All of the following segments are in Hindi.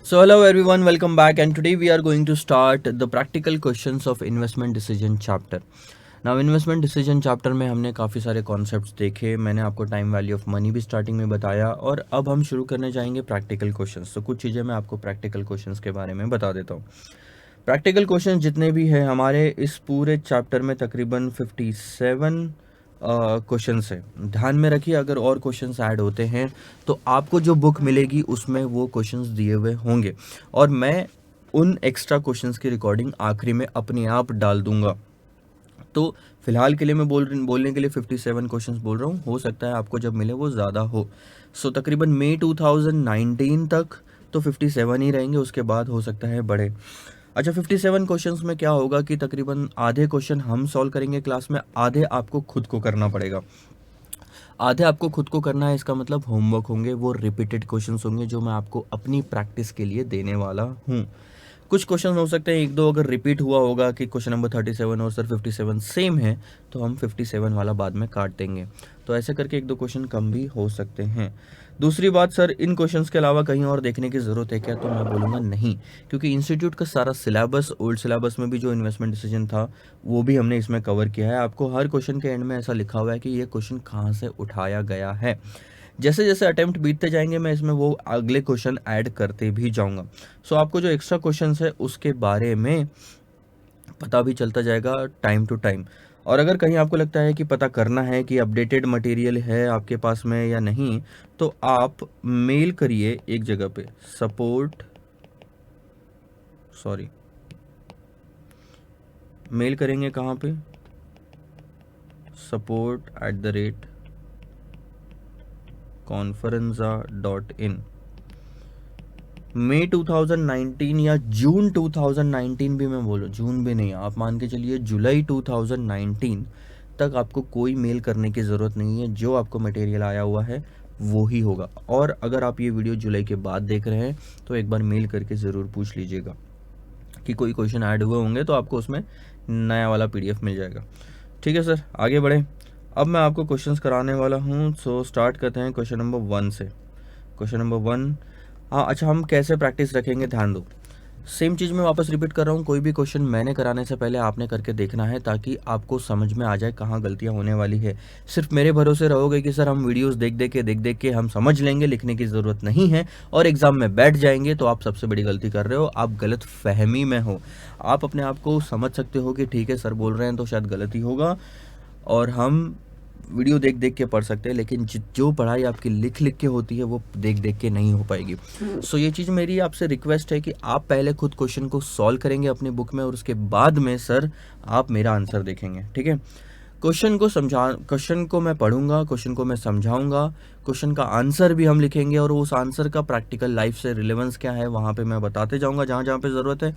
So hello everyone, welcome back, and today we are going to start the practical questions of investment decision chapter. Now investment decision chapter में हमने काफ़ी सारे कॉन्सेप्ट्स देखे, मैंने आपको टाइम वैल्यू ऑफ मनी भी स्टार्टिंग में बताया, और अब हम शुरू करने जाएंगे प्रैक्टिकल क्वेश्चंस। तो कुछ चीज़ें मैं आपको प्रैक्टिकल क्वेश्चंस के बारे में बता देता हूँ। प्रैक्टिकल क्वेश्चंस जितने भी हैं हमारे इस पूरे चैप्टर में तकरीबन 57 क्वेश्चंस है। ध्यान में रखिए, अगर और क्वेश्चंस ऐड होते हैं तो आपको जो बुक मिलेगी उसमें वो क्वेश्चंस दिए हुए होंगे, और मैं उन एक्स्ट्रा क्वेश्चंस की रिकॉर्डिंग आखिरी में अपने आप डाल दूंगा। तो फिलहाल के लिए मैं बोलने के लिए 57 क्वेश्चंस बोल रहा हूँ, हो सकता है आपको जब मिले वो ज़्यादा हो। सो तकरीबन मई 2019 तक तो 57 ही रहेंगे, उसके बाद हो सकता है बढ़े। अच्छा, 57 क्वेश्चंस में क्या होगा कि तकरीबन आधे क्वेश्चन हम सॉल्व करेंगे क्लास में, आधे आपको खुद को करना पड़ेगा। आधे आपको खुद को करना है, इसका मतलब होमवर्क होंगे, वो रिपीटेड क्वेश्चंस होंगे जो मैं आपको अपनी प्रैक्टिस के लिए देने वाला हूँ। कुछ क्वेश्चन हो सकते हैं एक दो अगर रिपीट हुआ होगा कि क्वेश्चन नंबर 37 और सर 57 सेम है, तो हम 57 वाला बाद में काट देंगे। तो ऐसे करके एक दो क्वेश्चन कम भी हो सकते हैं। दूसरी बात, सर इन क्वेश्चंस के अलावा कहीं और देखने की ज़रूरत है क्या? तो मैं बोलूँगा नहीं, क्योंकि इंस्टीट्यूट का सारा सिलेबस, ओल्ड सिलेबस में भी जो इन्वेस्टमेंट डिसीजन था वो भी हमने इसमें कवर किया है। आपको हर क्वेश्चन के एंड में ऐसा लिखा हुआ है कि ये क्वेश्चन कहाँ से उठाया गया है। जैसे जैसे अटेम्प्ट बीतते जाएंगे मैं इसमें वो अगले क्वेश्चन ऐड करते भी जाऊंगा। सो आपको जो एक्स्ट्रा क्वेश्चंस है उसके बारे में पता भी चलता जाएगा टाइम टू टाइम। और अगर कहीं आपको लगता है कि पता करना है कि अपडेटेड मटेरियल है आपके पास में या नहीं, तो आप मेल करिए एक जगह पे, मेल करेंगे कहाँ पे, support@conferenza.in। मई 2019 या जून 2019 भी मैं बोलूँ, जून भी नहीं, आप मान के चलिए जुलाई 2019 तक आपको कोई मेल करने की ज़रूरत नहीं है। जो आपको मटेरियल आया हुआ है वो ही होगा। और अगर आप ये वीडियो जुलाई के बाद देख रहे हैं तो एक बार मेल करके ज़रूर पूछ लीजिएगा कि कोई क्वेश्चन ऐड हुए होंगे, तो आपको उसमें नया वाला PDF मिल जाएगा। ठीक है सर, आगे बढ़े। अब मैं आपको क्वेश्चंस कराने वाला हूँ। सो स्टार्ट करते हैं क्वेश्चन नंबर 1 से। क्वेश्चन नंबर 1, हाँ अच्छा, हम कैसे प्रैक्टिस रखेंगे ध्यान दो। सेम चीज़ मैं वापस रिपीट कर रहा हूँ, कोई भी क्वेश्चन मैंने कराने से पहले आपने करके देखना है, ताकि आपको समझ में आ जाए कहाँ गलतियाँ होने वाली है। सिर्फ मेरे भरोसे रहोगे कि सर हम वीडियोस देख देख के हम समझ लेंगे, लिखने की ज़रूरत नहीं है, और एग्ज़ाम में बैठ जाएंगे, तो आप सबसे बड़ी गलती कर रहे हो, आप गलत फहमी में हो। आप अपने आप को समझ सकते हो कि ठीक है सर बोल रहे हैं तो शायद गलती होगा, और हम वीडियो देख के पढ़ सकते हैं, लेकिन जो पढ़ाई आपकी लिख के होती है वो देख के नहीं हो पाएगी। सो ये चीज़ मेरी आपसे रिक्वेस्ट है कि आप पहले खुद क्वेश्चन को सॉल्व करेंगे अपनी बुक में, और उसके बाद में सर आप मेरा आंसर देखेंगे। ठीक है, क्वेश्चन को मैं पढ़ूंगा, क्वेश्चन को मैं समझाऊंगा, क्वेश्चन का आंसर भी हम लिखेंगे, और उस आंसर का प्रैक्टिकल लाइफ से रिलेवेंस क्या है वहाँ पे मैं बताते जाऊंगा जहाँ जहाँ पे ज़रूरत है,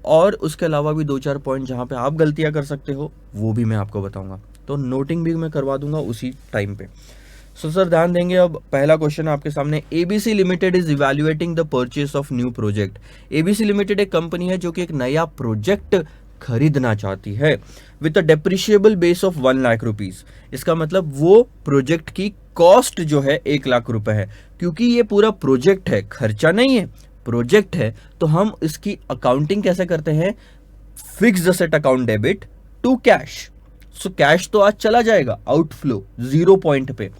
और उसके अलावा भी 2-4 पॉइंट जहाँ पे आप गलतियाँ कर सकते हो वो भी मैं आपको बताऊंगा। तो नोटिंग भी मैं करवा दूंगा उसी टाइम पे। सो सर ध्यान देंगे। अब पहला क्वेश्चन आपके सामने, ABC limited is evaluating the purchase of new project. ABC limited एक कंपनी है जो कि एक नया प्रोजेक्ट खरीदना चाहती है with a depreciable base of 1 lakh rupees. इसका मतलब वो प्रोजेक्ट की कॉस्ट जो है 1 लाख रुपए है। क्योंकि ये पूरा प्रोजेक्ट है, खर्चा नहीं है, प्रोजेक्ट है, तो हम इसकी अकाउंटिंग कैसे करते हैं, fixed asset account debit to cash. So cash तो आज चला जाएगा, आउटफ्लो 0 पॉइंट पे,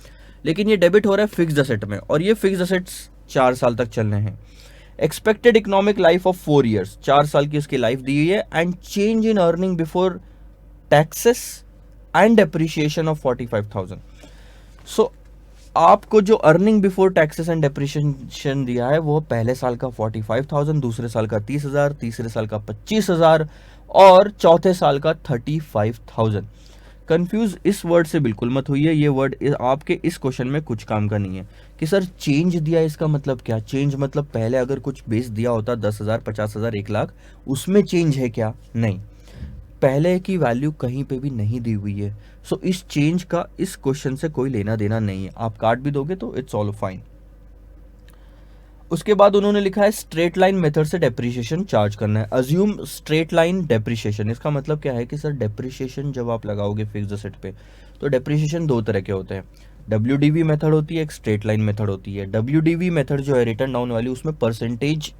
लेकिन ये डेबिट हो रहा है फिक्स्ड असेट में, और ये फिक्स्ड असेट्स 4 साल तक चलने हैं। Expected economic life of 4 years, 4 साल की इसकी लाइफ दी हुई है, and change in earning before taxes and depreciation of 45,000। सो आपको जो earning before taxes and depreciation दिया है वो पहले साल का 45,000, दूसरे साल का 30,000, तीसरे साल का 25,000, और चौथे साल का 35,000। कंफ्यूज इस वर्ड से बिल्कुल मत होइए, ये वर्ड आपके इस क्वेश्चन में कुछ काम का नहीं है। कि सर चेंज दिया, इसका मतलब क्या? चेंज मतलब पहले अगर कुछ बेस दिया होता 10,000, 50,000, 1 लाख, उसमें चेंज है क्या? नहीं, पहले की वैल्यू कहीं पे भी नहीं दी हुई है। सो इस चेंज का इस क्वेश्चन से कोई लेना देना नहीं है। आप काट भी दोगे तो इट्स ऑल फाइन। उसके बाद उन्होंने लिखा है स्ट्रेट लाइन मेथड से डेप्रिसिएशन चार्ज करना है। अज्यूम स्ट्रेट लाइन डेप्रिसिएशन, इसका मतलब क्या है कि सर डेप्रिसिएशन जब आप लगाओगे फिक्स्ड असेट पे, तो डेप्रिसिएशन 2 तरह के होते हैं। WDV मेथड होती है, एक स्ट्रेट लाइन मेथड होती है। WDV मेथड जो है रिटर्न डाउन वाली, उसमें परसेंटेज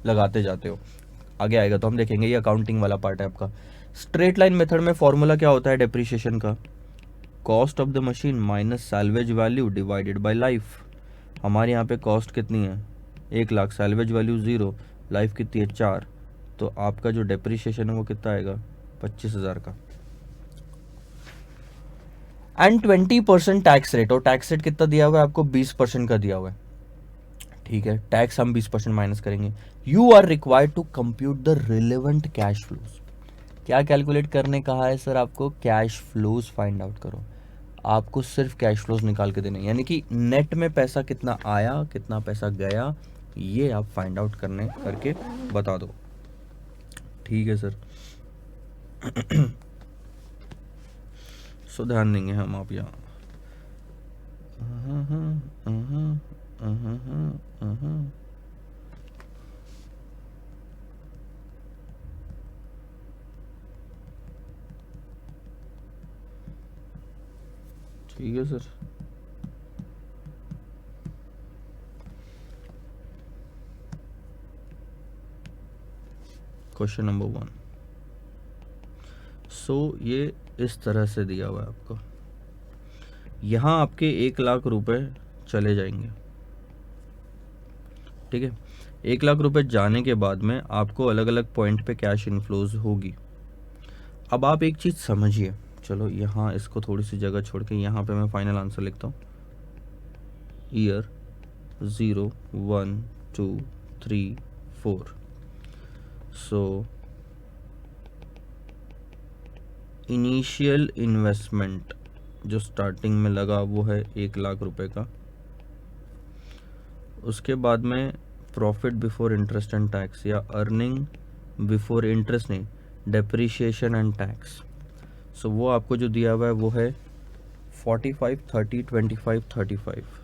लगाते जाते हो। आगे आएगा तो हम देखेंगे, ये अकाउंटिंग वाला पार्ट है आपका। स्ट्रेट लाइन मेथड में फॉर्मूला क्या होता है डेप्रिसिएशन का? Cost of the machine minus salvage value divided by life. हमारे यहाँ पे कॉस्ट कितनी है 1,00,000, सैल्वेज वैल्यू 0, लाइफ कितनी है 4, तो आपका जो डेप्रिसिएशन है वो कितना आएगा 25,000 का। एंड 20% टैक्स रेट, और टैक्स रेट कितना दिया हुआ है आपको 20% का दिया हुआ है, ठीक है। टैक्स हम 20% माइनस करेंगे। You are required to compute the relevant cash flows. क्या कैलकुलेट करने कहा है सर आपको? कैश फ्लोज फाइंड आउट करो। आपको सिर्फ कैश फ्लोज निकाल के देने, यानी कि नेट में पैसा कितना आया कितना पैसा गया, ये आप फाइंड आउट करके बता दो, ठीक है सर। सो ध्यान देंगे हम आप यहाँ। ठीक है सर। Question number 1। सो ये इस तरह से दिया हुआ है आपको। यहाँ आपके 1,00,000 रुपए चले जाएंगे, ठीक है। 1,00,000 रुपए जाने के बाद में आपको अलग अलग पॉइंट पे कैश इनफ्लोज होगी। अब आप एक चीज़ समझिए, चलो यहाँ इसको थोड़ी सी जगह छोड़ के यहाँ पे मैं फाइनल आंसर लिखता हूँ। ईयर 0 1 2 3 4। सो इनिशियल इन्वेस्टमेंट जो स्टार्टिंग में लगा वो है 1,00,000 रुपए का। उसके बाद में profit before interest and tax, या अर्निंग बिफोर इंटरेस्ट नहीं, डेप्रिशिएशन एंड टैक्स। सो वो आपको जो दिया हुआ है वो है 45 30 25 35।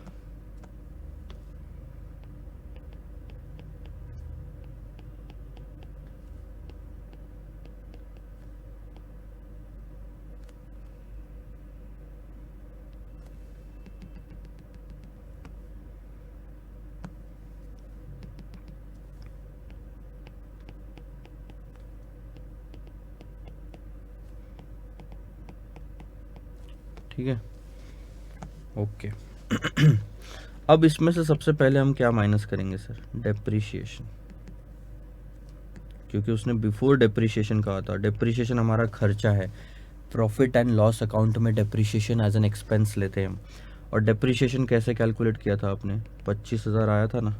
ठीक है, ओके। अब इसमें से सबसे पहले हम क्या माइनस करेंगे सर? डेप्रिशिएशन, क्योंकि उसने बिफोर डेप्रिशिएशन कहा था। डेप्रिशिएशन हमारा खर्चा है, प्रॉफिट एंड लॉस अकाउंट में डेप्रिशिएशन एज एन एक्सपेंस लेते हैं हम। और डेप्रिशिएशन कैसे कैलकुलेट किया था आपने? 25,000 आया था ना,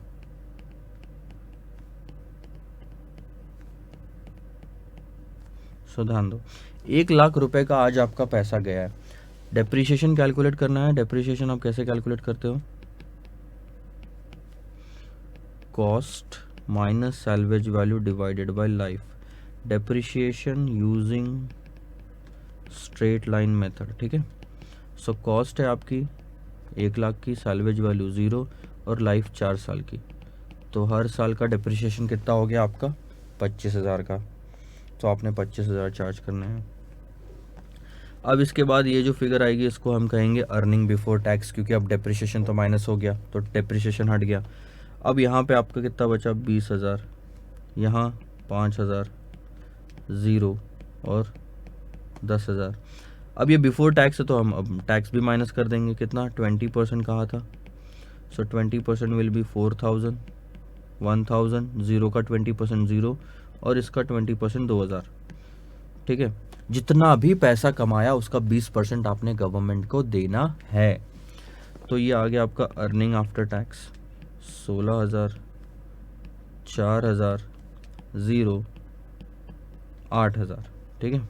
सो ध्यान दो 1,00,000 रुपए का आज आपका पैसा गया है, डेप्रिशिएशन कैलकुलेट करना है। डेप्रिशिएशन आप कैसे कैलकुलेट करते हो? Cost minus salvage value divided by life, depreciation using straight line method, ठीक है। सो कॉस्ट है आपकी 1,00,000 की, सैल्वेज वैल्यू 0 और लाइफ 4 साल की, तो हर साल का डेप्रिशिएशन कितना हो गया आपका 25,000 का। तो आपने 25,000 चार्ज करने हैं। अब इसके बाद ये जो फिगर आएगी इसको हम कहेंगे अर्निंग बिफोर टैक्स, क्योंकि अब डेप्रिशिएशन तो माइनस हो गया तो डेप्रिशिएशन हट गया। अब यहाँ पे आपका कितना बचा 20,000, यहाँ 5,000, 0 और 10,000। अब ये बिफोर टैक्स है तो हम अब टैक्स भी माइनस कर देंगे। कितना? 20% कहा था, सो 20% विल बी 4,000, 1,000, 0 का 20% 0 और इसका 20% 2,000, ठीक है। जितना भी पैसा कमाया उसका 20% आपने गवर्नमेंट को देना है। तो ये आ गया आपका अर्निंग आफ्टर टैक्स 16,000, 4,000, 0, 8,000, ठीक है।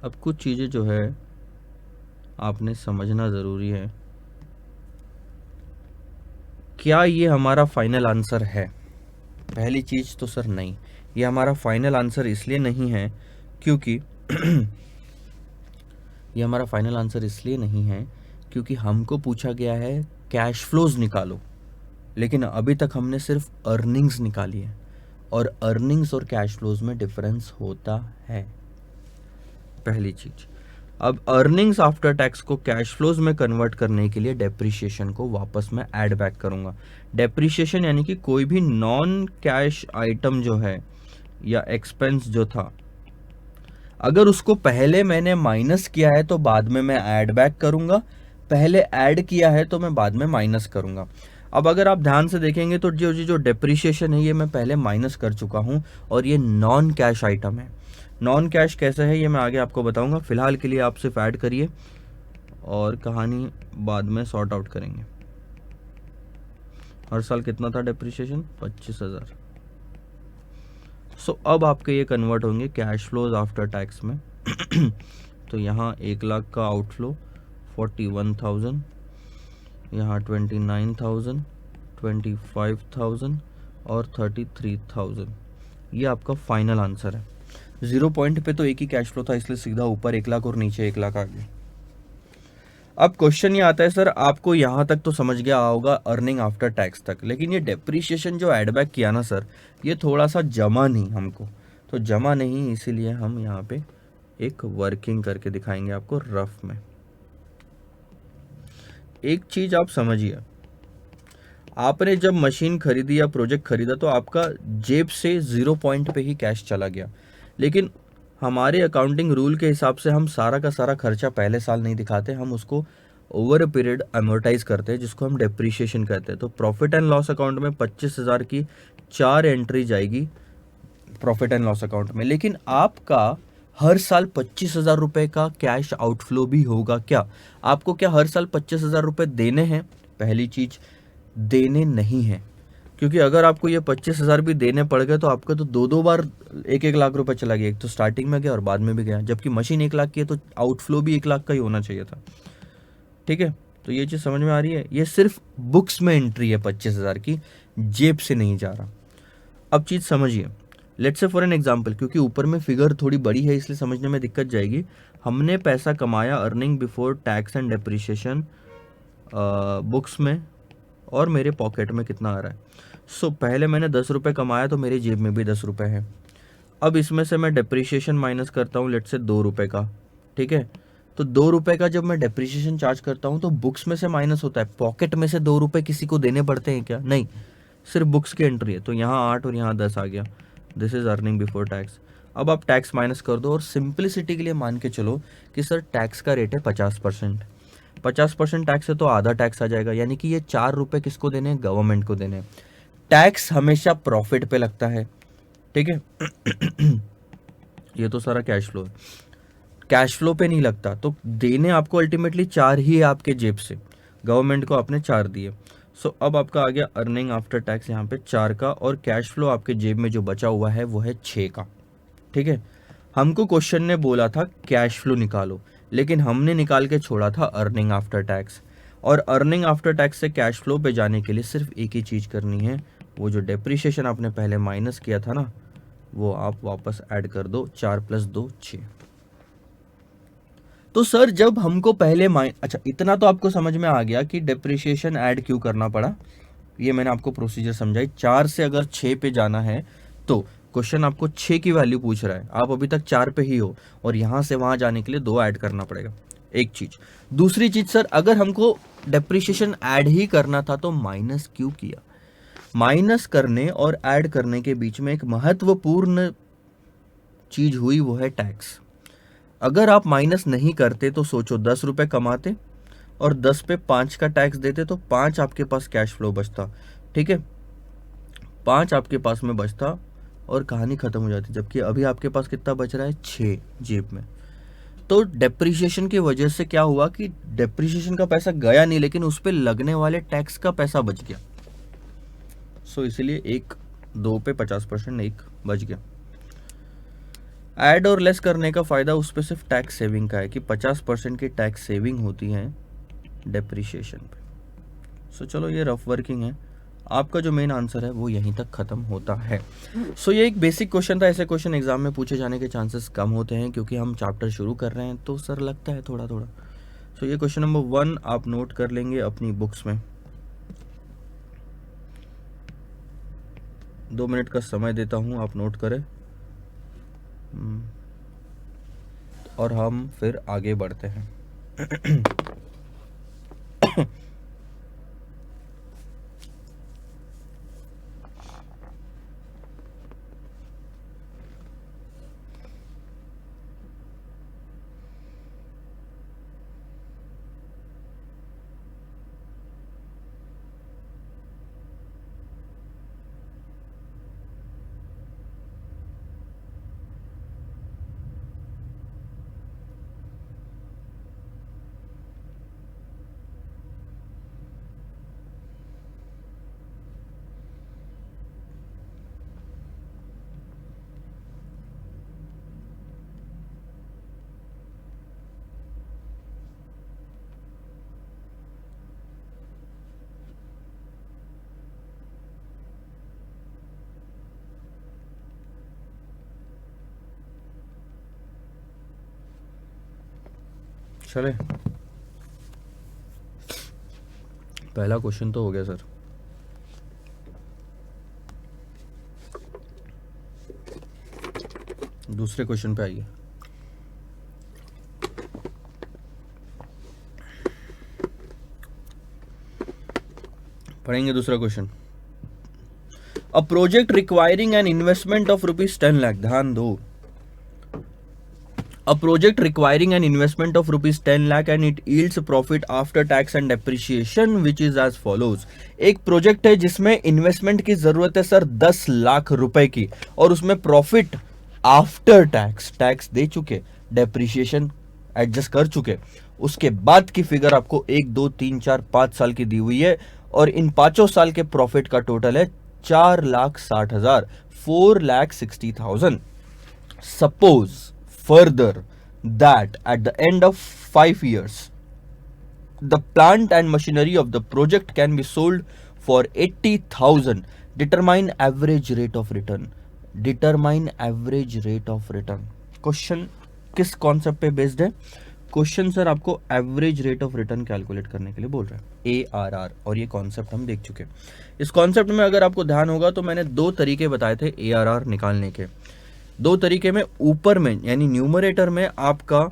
अब कुछ चीज़ें जो है आपने समझना ज़रूरी है। क्या ये हमारा फाइनल आंसर है? पहली चीज़ तो सर नहीं, ये हमारा फाइनल आंसर इसलिए नहीं है क्योंकि ये हमारा फाइनल आंसर इसलिए नहीं है क्योंकि हमको पूछा गया है कैश फ्लोज निकालो, लेकिन अभी तक हमने सिर्फ अर्निंग्स निकाली है और अर्निंग्स और कैश फ्लोज में डिफरेंस होता है, पहली चीज। अब अर्निंग्स आफ्टर टैक्स को कैश फ्लोज में कन्वर्ट करने के लिए डेप्रिसिएशन को वापस मैं ऐड बैक करूंगा। डेप्रिसिएशन यानी कि कोई भी नॉन कैश आइटम जो है या एक्सपेंस जो था, अगर उसको पहले मैंने माइनस किया है तो बाद में मैं ऐड बैक करूंगा, पहले ऐड किया है तो मैं बाद में माइनस करूंगा। अब अगर आप ध्यान से देखेंगे तो जो डेप्रिसिएशन है ये मैं पहले माइनस कर चुका हूं और ये नॉन कैश आइटम है। नॉन कैश कैसे है ये मैं आगे आपको बताऊंगा, फिलहाल के लिए आप सिर्फ ऐड करिए और कहानी बाद में सॉर्ट आउट करेंगे। हर साल कितना था डेप्रिसिएशन? 25,000। सो अब आपके ये कन्वर्ट होंगे कैश फ्लोज आफ्टर टैक्स में। तो यहाँ 1,00,000 का आउटफ्लो, 41,000, यहाँ 29,000, 25,000 और 33,000। ये आपका फाइनल आंसर है। 0 पॉइंट पे तो एक ही कैश फ्लो था, इसलिए सीधा ऊपर 1,00,000 और नीचे 1,00,000 आ गया। अब क्वेश्चन ये आता है, सर आपको यहाँ तक तो समझ गया होगा अर्निंग आफ्टर टैक्स तक, लेकिन ये डेप्रिसिएशन जो एड बैक किया ना सर, ये थोड़ा सा जमा नहीं हमको, तो जमा नहीं, इसीलिए हम यहाँ पे एक वर्किंग करके दिखाएंगे आपको रफ में। एक चीज आप समझिए, आपने जब मशीन खरीदी या प्रोजेक्ट खरीदा तो आपका जेब से 0 पॉइंट पे ही कैश चला गया, लेकिन हमारे अकाउंटिंग रूल के हिसाब से हम सारा का सारा खर्चा पहले साल नहीं दिखाते, हम उसको ओवर अ पीरियड अमोर्टाइज करते हैं, जिसको हम डेप्रिसिएशन कहते हैं। तो प्रॉफिट एंड लॉस अकाउंट में 25,000 की 4 एंट्री जाएगी प्रॉफिट एंड लॉस अकाउंट में, लेकिन आपका हर साल 25,000 रुपये का कैश आउटफ्लो भी होगा क्या? आपको क्या हर साल 25,000 रुपये देने हैं? पहली चीज, देने नहीं है, क्योंकि अगर आपको ये 25,000 भी देने पड़ गए तो आपका तो दो बार 1-1 लाख रुपए चला गया, एक तो स्टार्टिंग में गया और बाद में भी गया, जबकि मशीन 1,00,000 की है तो आउटफ्लो भी 1,00,000 का ही होना चाहिए था। ठीक है, तो ये चीज़ समझ में आ रही है? ये सिर्फ बुक्स में एंट्री है 25,000 की, जेब से नहीं जा रहा। अब चीज़ समझिए, let's say for an example, क्योंकि ऊपर में फिगर थोड़ी बड़ी है इसलिए समझने में दिक्कत जाएगी। हमने पैसा कमाया earning before tax and depreciation books में, और मेरे पॉकेट में कितना आ रहा है? सो पहले मैंने 10 रुपये कमाया तो मेरी जेब में भी 10 रुपये है। अब इसमें से मैं डेप्रिसिएशन माइनस करता हूँ, लेट से 2 रुपये का। ठीक है, तो 2 रुपये का जब मैं डेप्रिसिएशन चार्ज करता हूँ तो बुक्स में से माइनस होता है, पॉकेट में से 2 रुपये किसी को देने पड़ते हैं क्या? नहीं, सिर्फ बुक्स की एंट्री है। तो यहाँ 8 और यहाँ 10 आ गया, this is earning before tax. अब आप टैक्स माइनस कर दो और सिंप्लिसिटी के लिए मान के चलो कि सर टैक्स का रेट है 50%। 50% टैक्स है तो आधा टैक्स आ जाएगा, यानी कि ये 4 रुपये किसको देने हैं? गवर्नमेंट को देने हैं। टैक्स हमेशा प्रॉफिट पे लगता है, ठीक है। ये तो सारा कैश फ्लो है, कैश फ्लो पे नहीं लगता, तो देने आपको अल्टीमेटली 4 ही है आपके जेब से, गवर्नमेंट को आपने 4 दिए। सो अब आपका आ गया अर्निंग आफ्टर टैक्स यहाँ पे 4 का, और कैश फ्लो आपके जेब में जो बचा हुआ है वो है 6 का। ठीक है, हमको क्वेश्चन ने बोला था कैश फ्लो निकालो, लेकिन हमने निकाल के छोड़ा था अर्निंग आफ्टर टैक्स, और अर्निंग आफ्टर टैक्स से कैश फ्लो पे जाने के लिए सिर्फ एक ही चीज़ करनी है, वो जो डेप्रिसिएशन आपने पहले माइनस किया था ना, वो आप वापस ऐड कर दो, 4 + 2 6। तो सर जब हमको पहले अच्छा इतना तो आपको समझ में आ गया कि डेप्रिसिएशन ऐड क्यों करना पड़ा, ये मैंने आपको प्रोसीजर समझाई। 4 से अगर 6 पे जाना है तो क्वेश्चन आपको 6 की वैल्यू पूछ रहा है, आप अभी तक 4 पे ही हो, और यहां से वहां जाने के लिए 2 ऐड करना पड़ेगा, एक चीज। दूसरी चीज सर, अगर हमको डेप्रिसिएशन ऐड ही करना था तो माइनस क्यों किया? माइनस करने और ऐड करने के बीच में एक महत्वपूर्ण चीज हुई, वो है टैक्स। अगर आप माइनस नहीं करते तो सोचो 10 रुपए कमाते और 10 पे 5 का टैक्स देते तो 5 आपके पास कैश फ्लो बचता। ठीक है, 5 आपके पास में बचता और कहानी खत्म हो जाती, जबकि अभी आपके पास कितना बच रहा है? 6 जेब में। तो डेप्रिसिएशन की वजह से क्या हुआ कि डेप्रिसिएशन का पैसा गया नहीं, लेकिन उस पर लगने वाले टैक्स का पैसा बच गया। सो इसलिए 2 पे 50%, 1 बच गया। ऐड और लेस करने का फ़ायदा उस पर सिर्फ टैक्स सेविंग का है कि 50% की टैक्स सेविंग होती है डेप्रिसिएशन पे। सो चलो ये रफ वर्किंग है, आपका जो मेन आंसर है वो यहीं तक ख़त्म होता है। सो ये एक बेसिक क्वेश्चन था, ऐसे क्वेश्चन एग्जाम में पूछे जाने के चांसेस कम होते हैं क्योंकि हम चैप्टर शुरू कर रहे हैं, तो सर लगता है थोड़ा थोड़ा। सो ये क्वेश्चन नंबर 1 आप नोट कर लेंगे अपनी बुक्स में। 2 मिनट का समय देता हूँ, आप नोट करें। और हम फिर आगे बढ़ते हैं। चले, पहला क्वेश्चन तो हो गया सर। दूसरे क्वेश्चन पे आइए। पढ़ेंगे दूसरा question. A project requiring an investment of ₹10 lakh, ध्यान दो। A project requiring an investment of ₹10 lakh and it yields profit after tax and depreciation which is as follows। एक प्रोजेक्ट है जिसमें इन्वेस्टमेंट की जरूरत है सर 10 लाख रुपए की, और उसमें प्रॉफिट आफ्टर टैक्स, टैक्स दे चुके, डेप्रिसिएशन एडजस्ट कर चुके, उसके बाद की फिगर आपको 1 2 3 4 5 साल की दी हुई है, और इन 5 साल के प्रॉफिट का टोटल है 4,60,000, 4,60,000। Suppose further that at the end of 5 years the plant and machinery of the project can be sold for 80,000, determine average rate of return, determine average rate of return। Question किस कॉन्सेप्ट पे बेस्ड है? क्वेश्चन सर आपको average rate of return calculate करने के लिए बोल रहा है, ARR, और ये कॉन्सेप्ट हम देख चुके हैं। इस कॉन्सेप्ट में अगर आपको ध्यान होगा तो मैंने 2 तरीके बताए थे ARR निकालने के। 2 तरीके में, ऊपर में यानी न्यूमरेटर में आपका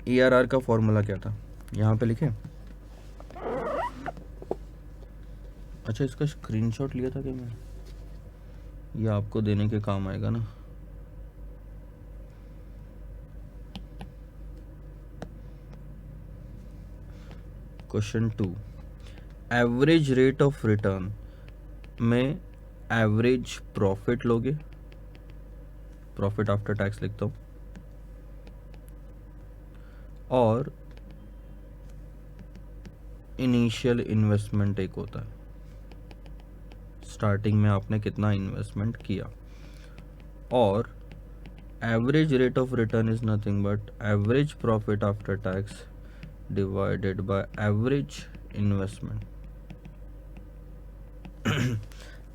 ARR का फॉर्मूला क्या था, यहां पे लिखे। अच्छा, इसका स्क्रीनशॉट लिया था क्या मैं? ये आपको देने के काम आएगा ना। Question 2, average rate of return में एवरेज प्रॉफिट लोगे, प्रॉफिट आफ्टर टैक्स लिखता हूं, और इनिशियल इन्वेस्टमेंट एक होता है, स्टार्टिंग में आपने कितना इन्वेस्टमेंट किया, और average rate of return is nothing but average profit after tax divided by average investment.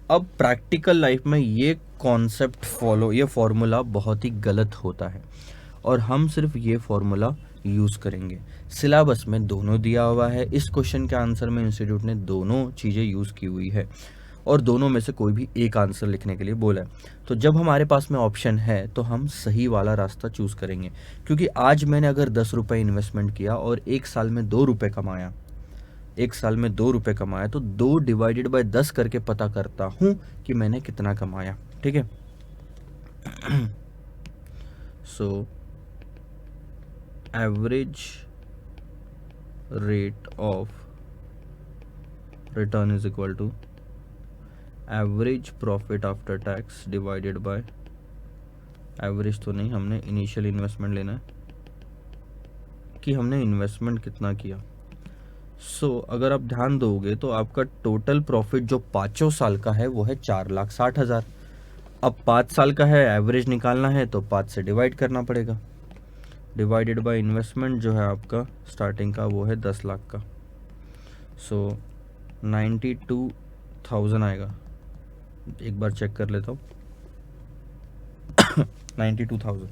अब प्रैक्टिकल लाइफ में ये कॉन्सेप्ट फॉलो, ये फॉर्मूला बहुत ही गलत होता है, और हम सिर्फ ये फॉर्मूला यूज करेंगे। सिलेबस में दोनों दिया हुआ है, इस क्वेश्चन के आंसर में इंस्टीट्यूट ने दोनों चीजें यूज की हुई है, और दोनों में से कोई भी एक आंसर लिखने के लिए बोला है। तो जब हमारे पास में ऑप्शन है तो हम सही वाला रास्ता चूज करेंगे, क्योंकि आज मैंने अगर 10 रुपए इन्वेस्टमेंट किया और 1 साल में 2 रुपए कमाया, 1 साल में 2 रुपए कमाया, तो 2 डिवाइडेड बाय 10 करके पता करता हूं कि मैंने कितना कमाया। ठीक है। So average rate of return is equal to average profit after tax divided by, average तो नहीं, हमने इनिशियल इन्वेस्टमेंट लेना है कि हमने इन्वेस्टमेंट कितना किया। सो अगर आप ध्यान दोगे तो आपका टोटल प्रॉफिट जो 5 साल का है वो है 4,60,000। अब 5 साल का है, एवरेज निकालना है तो 5 से डिवाइड करना पड़ेगा, डिवाइडेड बाय इन्वेस्टमेंट जो है आपका स्टार्टिंग का वो है 10 लाख का। सो 92,000 आएगा, एक बार चेक कर लेता हूँ। 92,000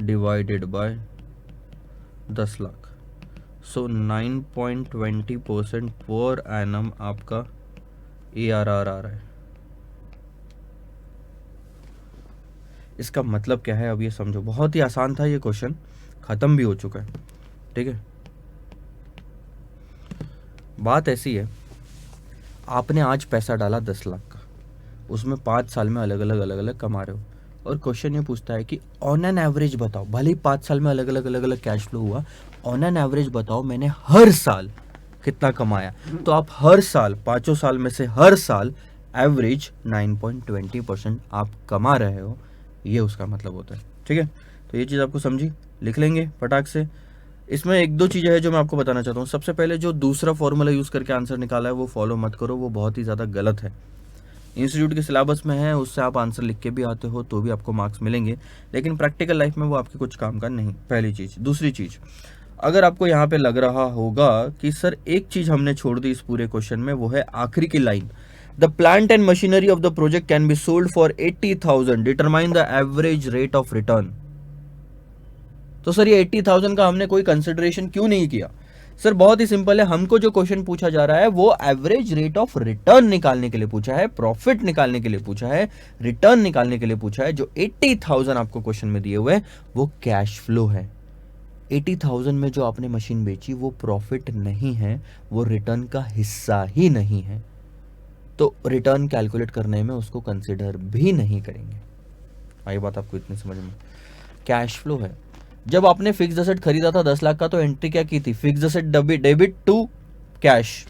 divided by 10 lakh, so 9.20% per annum आपका ARR आ रहा है। इसका मतलब क्या है अब ये समझो। बहुत ही आसान था ये क्वेश्चन, ख़त्म भी हो चुका है। ठीक है, बात ऐसी है, आपने आज पैसा डाला 10 लाख का, उसमें 5 साल में अलग अलग कमा रहे हो, और क्वेश्चन ये पूछता है कि ऑन एन एवरेज बताओ, भले ही 5 साल में अलग अलग कैश फ्लो हुआ, ऑन एन एवरेज बताओ मैंने हर साल कितना कमाया। तो आप हर साल, 5 साल में से हर साल एवरेज 9.20% आप कमा रहे हो, ये उसका मतलब होता है। ठीक है, तो ये चीज़ आपको समझी, लिख लेंगे फटाक से। इसमें एक दो चीज़ें हैं जो मैं आपको बताना चाहता हूँ। सबसे पहले जो दूसरा फॉर्मूला यूज़ करके आंसर निकाला है वो फॉलो मत करो, वो बहुत ही ज़्यादा गलत है। इंस्टीट्यूट के सिलेबस में है, उससे आप आंसर लिख के भी आते हो तो भी आपको मार्क्स मिलेंगे, लेकिन प्रैक्टिकल लाइफ में वो आपके कुछ काम का नहीं, पहली चीज़। दूसरी चीज़, अगर आपको यहाँ पे लग रहा होगा कि सर एक चीज़ हमने छोड़ दी इस पूरे क्वेश्चन में, वो है आखिरी की line, the plant and machinery of the project can be sold for 80,000, determine the average rate of return. तो सर ये 80,000 का हमने कोई कंसिडरेशन क्यों नहीं किया? सर बहुत ही सिंपल है, हमको जो क्वेश्चन पूछा जा रहा है वो एवरेज रेट ऑफ रिटर्न निकालने के लिए पूछा है, प्रॉफिट निकालने के लिए पूछा है, रिटर्न निकालने के लिए पूछा है। जो 80,000 आपको क्वेश्चन में दिए हुए वो कैश फ्लो है। 80,000 में जो आपने मशीन बेची वो प्रॉफिट नहीं है, वो रिटर्न का हिस्सा ही नहीं है, तो रिटर्न कैलकुलेट करने में उसको कंसिडर भी नहीं करेंगे। आई बात आपको इतनी समझ में? कैश फ्लो है। जब आपने फिक्स एसेट खरीदा था 10 लाख का, तो एंट्री क्या की थी? Fix asset debit to cash,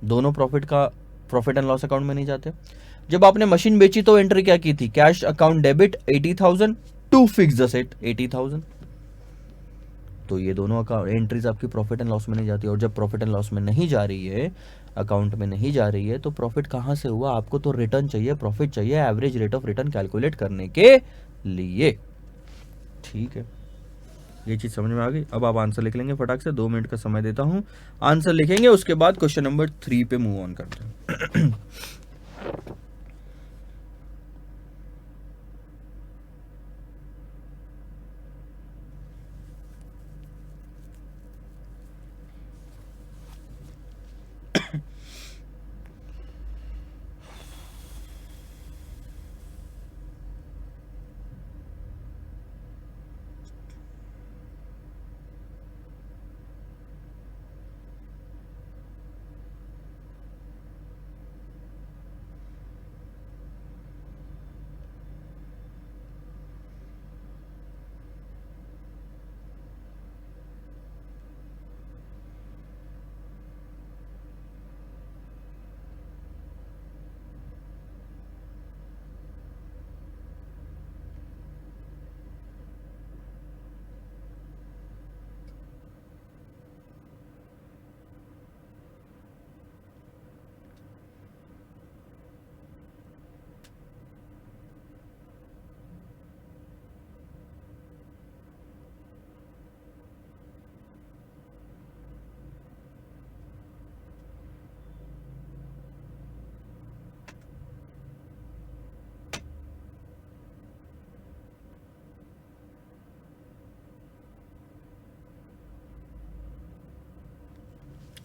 दोनों प्रॉफिट एंड लॉस अकाउंट में नहीं जाते। जब आपने मशीन बेची तो एंट्री क्या की थी? Cash account debit 80,000 to fix asset 80,000। तो ये दोनों एंट्रीज आपकी प्रॉफिट एंड लॉस में नहीं जाती, और जब प्रॉफिट एंड लॉस में नहीं जा रही है, अकाउंट में नहीं जा रही है, तो प्रॉफिट कहां से हुआ? आपको तो रिटर्न चाहिए, प्रॉफिट चाहिए, average rate of return calculate करने के लिए। ठीक है, ये चीज समझ में आ गई। अब आप आंसर लिख लेंगे फटाक से, 2 मिनट का समय देता हूं, आंसर लिखेंगे, उसके बाद क्वेश्चन नंबर 3 पे मूव ऑन करते हैं।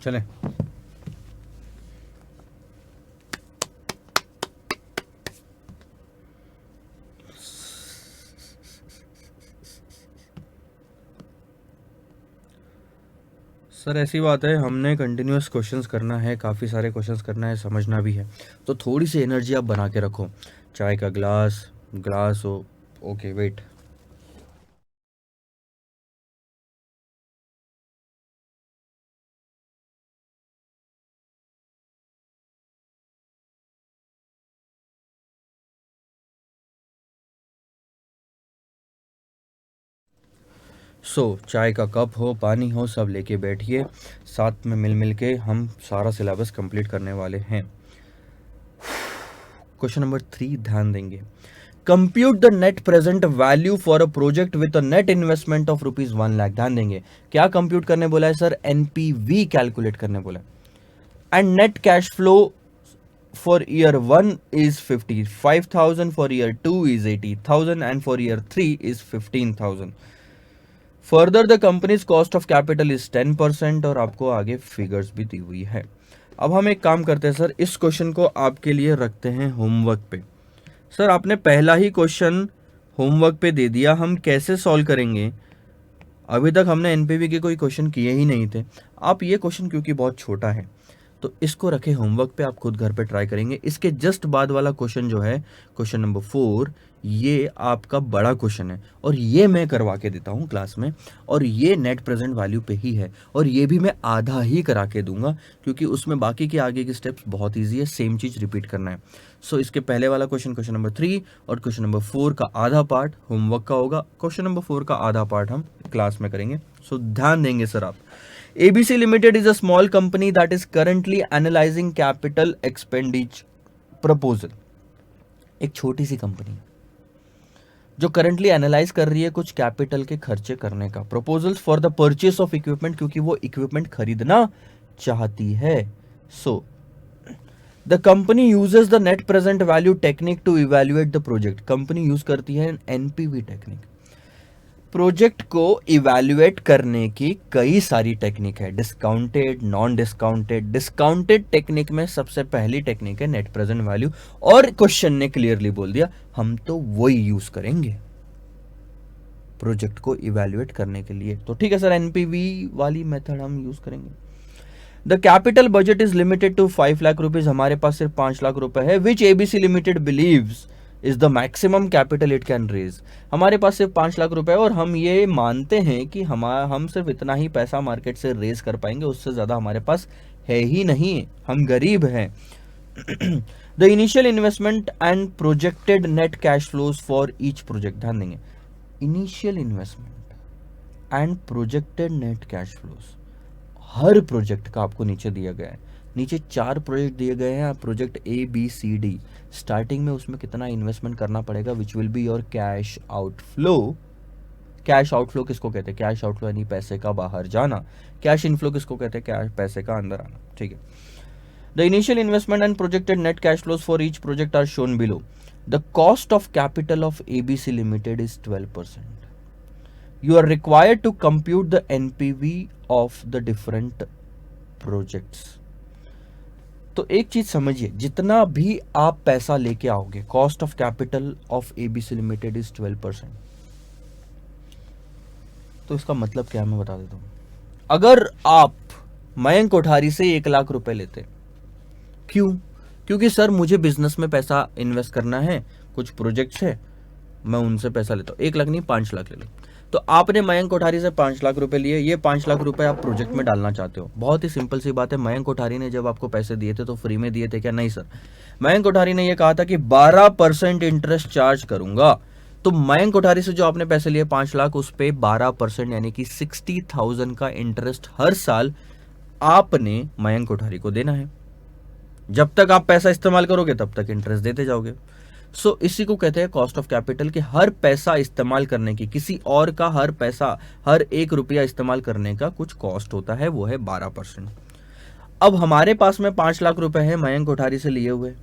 चलें, सर ऐसी बात है, हमने कंटिन्यूअस क्वेश्चंस करना है, काफ़ी सारे क्वेश्चंस करना है, समझना भी है, तो थोड़ी सी एनर्जी आप बना के रखो। चाय का ग्लास हो। ओके वेट, चाय का कप हो, पानी हो, सब लेके बैठिए, साथ में मिल मिल के हम सारा सिलेबस कंप्लीट करने वाले हैं। क्वेश्चन नंबर 3 ध्यान देंगे। Compute the net present value for a project with a net investment of ₹1,00,000। ध्यान देंगे, क्या कंप्यूट करने बोला है सर? एनपीवी कैलकुलेट करने बोला है। And net cash flow for year 1 is 55,000, for year 2 is 80,000, and for year 3 is 15,000. Further the companies cost of capital is 10%, और आपको आगे फिगर्स भी दी हुई है। अब हम एक काम करते हैं सर, इस क्वेश्चन को आपके लिए रखते हैं होमवर्क पे। सर आपने पहला ही क्वेश्चन होमवर्क पे दे दिया, हम कैसे सॉल्व करेंगे? अभी तक हमने एनपीवी के कोई क्वेश्चन किए ही नहीं थे। आप ये क्वेश्चन क्योंकि बहुत छोटा है तो इसको रखे होमवर्क पे, आप खुद घर पे ट्राई करेंगे। इसके जस्ट बाद वाला क्वेश्चन जो है क्वेश्चन नंबर 4, ये आपका बड़ा क्वेश्चन है और ये मैं करवा के देता हूँ क्लास में, और ये नेट प्रेजेंट वैल्यू पे ही है, और ये भी मैं आधा ही करा के दूंगा क्योंकि उसमें बाकी के आगे के स्टेप्स बहुत ईजी है, सेम चीज रिपीट करना है। सो इसके पहले वाला क्वेश्चन क्वेश्चन नंबर 3 और क्वेश्चन नंबर 4 का आधा पार्ट होमवर्क का होगा, क्वेश्चन नंबर 4 का आधा पार्ट हम क्लास में करेंगे। सो ध्यान देंगे सर आप। ABC Limited is a small company that is currently analyzing capital expenditure proposal। एक छोटी सी कंपनी जो करंटली एनालाइज कर रही है कुछ कैपिटल के खर्चे करने का, proposals for the purchase of equipment, क्योंकि वो इक्विपमेंट खरीदना चाहती है। So the company uses the net present value technique to evaluate the project. Company use करती है एनपीवी टेक्निक। प्रोजेक्ट को इवैल्यूएट करने की कई सारी टेक्निक है, discounted, non discounted. Discounted technique में सबसे पहली टेक्निक है नेट प्रेजेंट वैल्यू, और क्वेश्चन ने क्लियरली बोल दिया हम तो वही यूज करेंगे प्रोजेक्ट को इवैल्यूएट करने के लिए। तो ठीक है सर, एनपीवी वाली मेथड हम यूज करेंगे। The capital budget is limited to 5 lakh rupees. हमारे पास सिर्फ 5 लाख रुपए है, which ABC limited believes is the maximum capital it can raise. हमारे पास सिर्फ 5 लाख रुपए है और हम ये मानते हैं कि हम सिर्फ इतना ही पैसा मार्केट से रेज कर पाएंगे, उससे ज्यादा हमारे पास है ही नहीं, हम गरीब हैं। The initial investment and projected net cash flows for each project. ध्यान देंगे, initial investment and projected net cash flows her project का आपको नीचे दिया गया है। नीचे 4 प्रोजेक्ट दिए गए हैं, प्रोजेक्ट ABCD। स्टार्टिंग में उसमें कितना इन्वेस्टमेंट करना पड़ेगा, which will be your cash outflow. Cash outflow किसको कहते हैं? कैश आउटफ्लो यानी पैसे का बाहर जाना। कैश इनफ्लो किसको कहते हैं? कैश पैसे का अंदर आना। ठीक है। The initial investment and projected net cash flows for each project are shown below. The cost of capital of ABC limited is 12%। You are required to compute the NPV of the different projects. तो एक चीज समझिए, जितना भी आप पैसा लेके आओगे, cost of capital of ABC limited is 12%। तो इसका मतलब क्या है मैं बता देता हूं। अगर आप मयंक कोठारी से 1 लाख रुपए लेते, क्यों? क्योंकि सर मुझे बिजनेस में पैसा इन्वेस्ट करना है, कुछ प्रोजेक्ट्स है, मैं उनसे पैसा लेता हूं। 1 लाख नहीं 5 लाख ले लो। तो आपने मयंक कोठारी से 5 लाख रुपए लिए, ये 5 लाख रुपए आप प्रोजेक्ट में डालना चाहते हो। बहुत ही सिंपल सी बात है, मयंक कोठारी ने जब आपको पैसे दिए थे तो फ्री में दिए थे क्या? नहीं सर, मयंक कोठारी ने ये कहा था कि 12% इंटरेस्ट चार्ज करूंगा। तो मयंक कोठारी से जो आपने पैसे लिए 5 लाख, उस पे 12% यानी कि 60,000 का इंटरेस्ट हर साल आपने मयंक कोठारी को देना है। जब तक आप पैसा इस्तेमाल करोगे तब तक इंटरेस्ट देते जाओगे। सो इसी को कहते हैं कॉस्ट ऑफ कैपिटल, कि हर पैसा इस्तेमाल करने की, किसी और का हर पैसा, हर 1 रुपया इस्तेमाल करने का कुछ कॉस्ट होता है, वो है 12%। अब हमारे पास में 5 लाख रुपए है मयंक कोठारी से लिए हुए।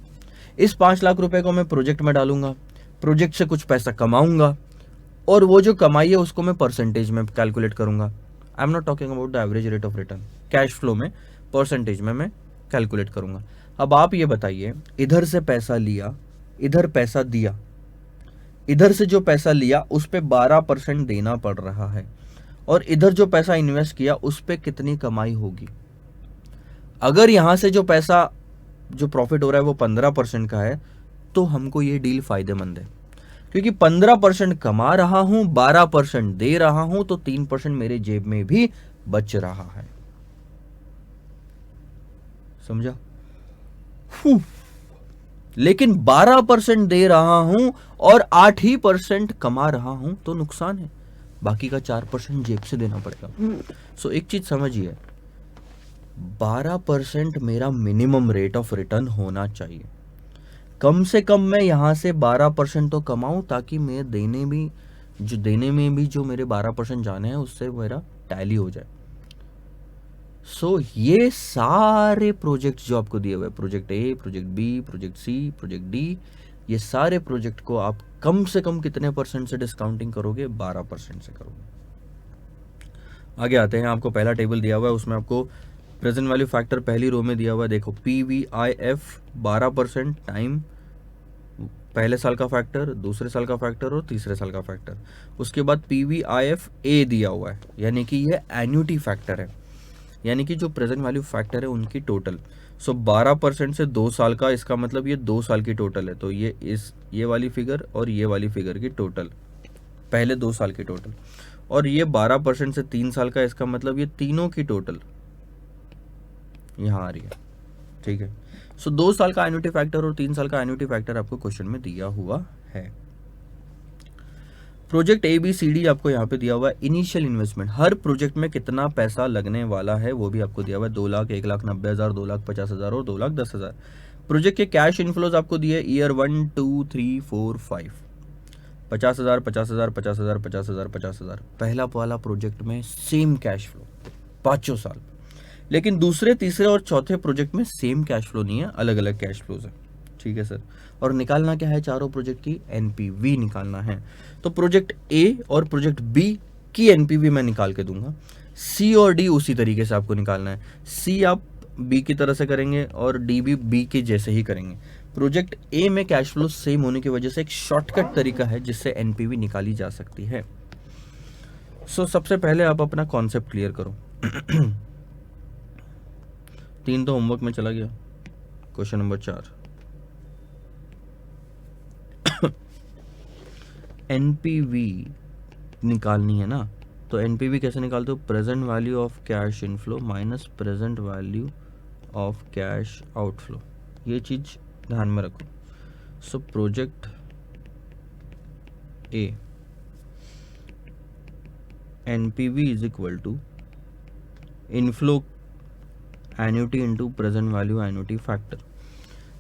इस 5 लाख रुपए को मैं प्रोजेक्ट में डालूंगा, प्रोजेक्ट से कुछ पैसा कमाऊंगा, और वो जो कमाई है उसको मैं परसेंटेज में कैलकुलेट करूंगा। I am not talking about the average rate of return, cash flow में परसेंटेज में मैं कैलकुलेट करूंगा। अब आप ये बताइए, इधर से पैसा लिया, इधर पैसा दिया, इधर से जो पैसा लिया उस पे 12% देना पड़ रहा है, और इधर जो पैसा इन्वेस्ट किया उस पे कितनी कमाई होगी? अगर यहां से जो पैसा, जो प्रॉफिट हो रहा है वो 15% का है, तो हमको ये डील फायदेमंद है, क्योंकि 15% कमा रहा हूं, 12% दे रहा हूं, तो 3% मेरे जेब में भी बच रहा है। समझा? लेकिन 12% दे रहा हूं और 8% कमा रहा हूं तो नुकसान है, बाकी का 4% जेब से देना पड़ेगा। सो एक चीज समझिए, 12% मेरा मिनिमम रेट ऑफ रिटर्न होना चाहिए। कम से कम मैं यहां से 12% तो कमाऊं, ताकि मैं देने में भी जो मेरे 12% जाने हैं उससे मेरा टैली हो जाए। सो ये सारे प्रोजेक्ट जो आपको दिए हुए, project A, project B, project C, project D, ये सारे प्रोजेक्ट को आप कम से कम कितने % से डिस्काउंटिंग करोगे? 12% से करोगे। आगे आते हैं, आपको पहला टेबल दिया हुआ है, उसमें आपको प्रेजेंट वैल्यू फैक्टर पहली रो में दिया हुआ है। देखो PVIF 12% टाइम पहले साल का फैक्टर, दूसरे साल का फैक्टर और तीसरे साल का फैक्टर। उसके बाद PVIF A दिया हुआ है, यानी कि ये एन्युटी फैक्टर है, यानी कि जो प्रेजेंट वैल्यू फैक्टर है उनकी टोटल। सो 12% से 2 साल का, इसका मतलब ये 2 साल की टोटल है। तो ये वाली फिगर और ये वाली फिगर की टोटल, पहले 2 साल की टोटल, और ये 12% से 3 साल का, इसका मतलब ये तीनों की टोटल यहाँ आ रही है। ठीक है। सो 2 साल का एन्युटी फैक्टर और 3 साल का एन्युटी फैक्टर आपको क्वेश्चन में दिया हुआ है। प्रोजेक्ट ABCD आपको यहाँ पे दिया हुआ है। इनिशियल इन्वेस्टमेंट, हर प्रोजेक्ट में कितना पैसा लगने वाला है वो भी आपको दिया हुआ है। 2 लाख, 1,90,000, 2,50,000 और 2,10,000। प्रोजेक्ट के कैश इन्फ्लोज आपको दिए ईयर 1, 2, 3, 4, 5। 50,000, 50,000, 50,000, 50,000, 50,000। पहला वाला प्रोजेक्ट में सेम कैश फ्लो 5 साल। लेकिन दूसरे, तीसरे और चौथे प्रोजेक्ट में सेम कैश फ्लो नहीं है, अलग अलग कैश फ्लोज है। ठीक है सर। और निकालना क्या है, चारों प्रोजेक्ट की NPV निकालना है। तो प्रोजेक्ट A और प्रोजेक्ट B की NPV मैं निकाल के दूंगा। C और D उसी तरीके से आपको निकालना है। C आप B की तरह से करेंगे और D भी B के जैसे ही करेंगे। प्रोजेक्ट A में कैश फ्लो सेम होने की वजह से एक शॉर्टकट तरीका है जिससे NPV निकाली जा सकती है। सो सबसे पहले आप अपना कॉन्सेप्ट क्लियर करो। 3 तो होमवर्क में चला गया। क्वेश्चन नंबर 4, NPV निकालनी है ना। तो NPV कैसे निकालते हो, present value of cash inflow minus present value of cash outflow. ये चीज ध्यान में रखो। So project A NPV is equal to inflow annuity into present value annuity factor.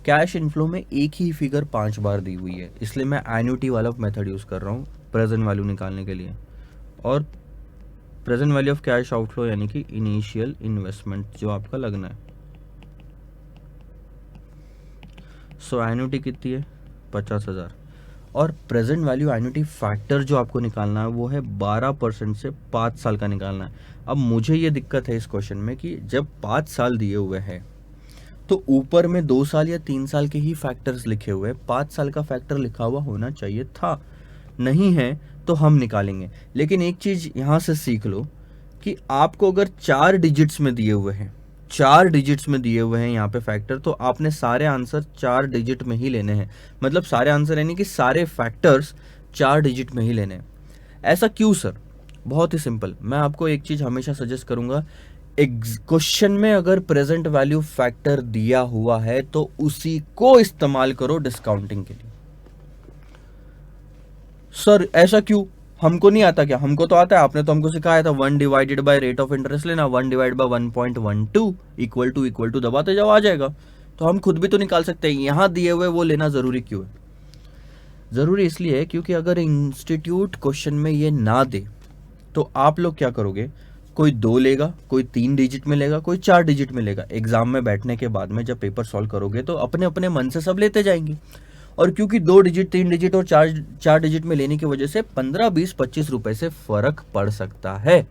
Cash inflow में एक ही फिगर 5 बार दी हुई है, इसलिए मैं एन्युटी वाला मेथड यूज कर रहा हूँ प्रेजेंट वैल्यू निकालने के लिए। और present value of cash outflow यानी कि इनिशियल इन्वेस्टमेंट जो आपका लगना है। सो एन्युटी कितनी है, 50,000। और प्रेजेंट वैल्यू एन्युटी फैक्टर जो आपको निकालना है वो है 12% से 5 साल का निकालना है। अब मुझे ये दिक्कत है इस क्वेश्चन में कि जब 5 साल दिए हुए हैं तो ऊपर में 2 साल या 3 साल के ही फैक्टर्स लिखे हुए हैं, 5 साल का फैक्टर लिखा हुआ होना चाहिए था। नहीं है तो हम निकालेंगे। लेकिन एक चीज यहां से सीख लो कि आपको अगर 4 डिजिट्स में दिए हुए हैं, 4 डिजिट्स में दिए हुए हैं यहाँ पे फैक्टर, तो आपने सारे आंसर 4 डिजिट में ही लेने हैं। मतलब सारे आंसर यानी कि सारे फैक्टर्स 4 डिजिट में ही लेने हैं। ऐसा क्यों सर, बहुत ही सिंपल। मैं आपको एक चीज हमेशा सजेस्ट करूंगा, क्वेश्चन में अगर प्रेजेंट वैल्यू फैक्टर दिया हुआ है तो उसी को इस्तेमाल करो डिस्काउंटिंग के लिए। सर ऐसा क्यों, हमको नहीं आता क्या, हमको तो आता है, आपने तो हमको सिखाया था 1 divided by rate of interest लेना, 1 डिवाइड बाय 1.12 इक्वल टू दबाते जाओ आ जाएगा। तो हम खुद भी तो निकाल सकते हैं, यहां दिए हुए वो लेना जरूरी क्यों है। जरूरी इसलिए है क्योंकि अगर इंस्टीट्यूट क्वेश्चन में ये ना दे तो आप लोग क्या करोगे, कोई 2 लेगा, कोई 3 डिजिट में लेगा, कोई 4 डिजिट में लेगा। एग्जाम में बैठने के बाद में जब पेपर सॉल्व करोगे तो अपने अपने मन से सब लेते जाएंगे। और क्योंकि 2 डिजिट, 3 डिजिट और 4 डिजिट में लेने की वजह से 15, 20, 25 रुपए से फर्क पड़ सकता है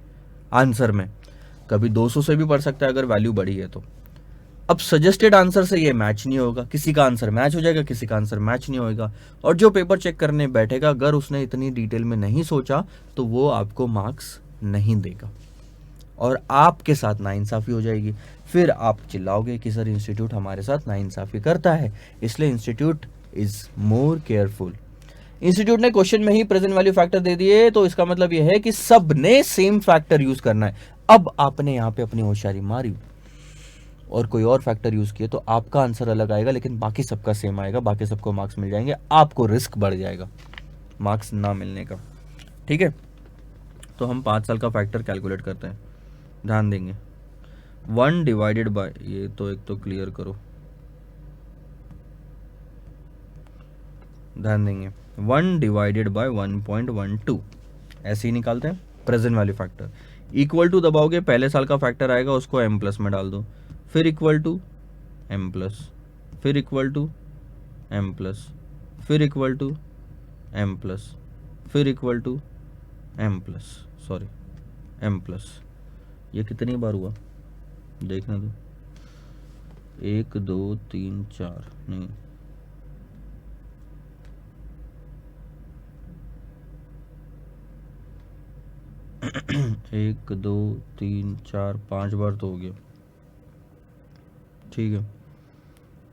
आंसर में। कभी 200 से भी पड़ सकता है अगर वैल्यू बड़ी है तो। अब सजेस्टेड आंसर से ये मैच नहीं होगा, किसी का आंसर मैच हो जाएगा, किसी का आंसर मैच नहीं होगा। और जो पेपर चेक करने बैठेगा अगर उसने इतनी डिटेल में नहीं सोचा तो वो आपको मार्क्स नहीं देगा और आपके साथ नाइंसाफी हो जाएगी। फिर आप चिल्लाओगे कि सर इंस्टीट्यूट हमारे साथ नाइंसाफी करता है। इसलिए institute is more careful. Institute ने क्वेश्चन में ही प्रेजेंट वैल्यू फैक्टर दे दिए तो इसका मतलब यह है कि सब ने सेम फैक्टर यूज करना है। अब आपने यहां पे अपनी होशियारी मारी और कोई और फैक्टर यूज किया तो आपका आंसर अलग आएगा, लेकिन बाकी सबका सेम आएगा, बाकी सबको मार्क्स मिल जाएंगे, आपको रिस्क बढ़ जाएगा मार्क्स ना मिलने का। ठीक है। तो हम 5 साल का फैक्टर कैलकुलेट करते हैं, ध्यान देंगे। 1 डिवाइडेड बाय, ये तो एक तो क्लियर करो, ध्यान देंगे। 1 डिवाइडेड बाय 1.12 ऐसे ही निकालते हैं present value factor. Equal to दबाओगे, पहले साल का फैक्टर आएगा उसको m प्लस में डाल दो, फिर इक्वल टू m प्लस, फिर इक्वल टू m प्लस, फिर इक्वल टू m प्लस, फिर equal to m plus, sorry m plus. ये कितनी बार हुआ देखना दो, 1 2 3 4 नहीं, 1 2 3 4 5 बार तो हो गया, ठीक है।